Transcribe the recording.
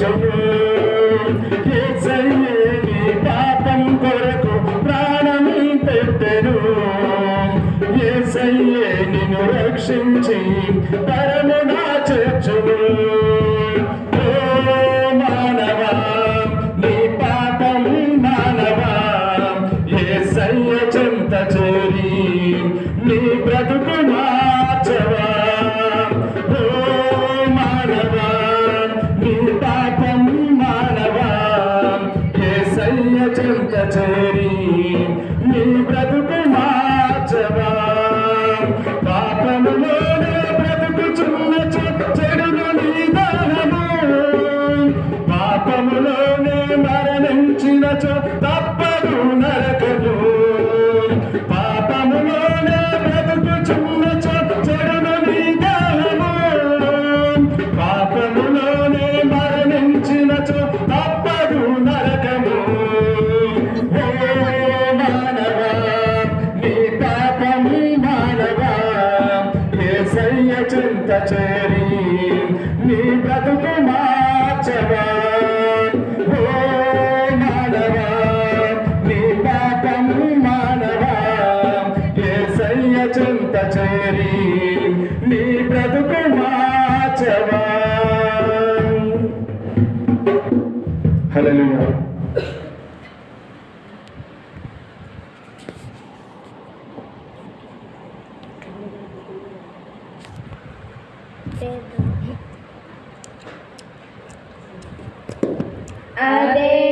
చేర్చును. యేసయ్యే నీ పాపం కొరకు ప్రాణం పెట్టెను. యేసయ్యే నిన్ను రక్షించి పరమున చేర్చును. ఓ మానవా నీ పాపం మానవా యేసయ్య చెంత చేరి నీ బ్రతుకు మార్చవా. ఓ మానవా నీ పాపం మానవా యేసయ్య చెంత చేరి నీ బ్రతుకు మార్చవా. పాపములోనే బ్రతుకుచున్న చెడును నీ దానము. పాపములోనే మరణించినచో తప్పదు నరకము. పాపములోనే బ్రతుకుచున్నచో చెడును నీ దానము. పాపములోనే మరణించినచో తప్పదు నరకము. ఓ మానవా నీ పాపం మానవా యేసయ్య చెంత చేరి నీ బ్రతుకు మార్చవా. ఓ మానవా నీ పాపం మానవా యేసయ్య చెంత చేరి నీ బ్రతుకు మార్చవా. హల్లెలూయా. అదే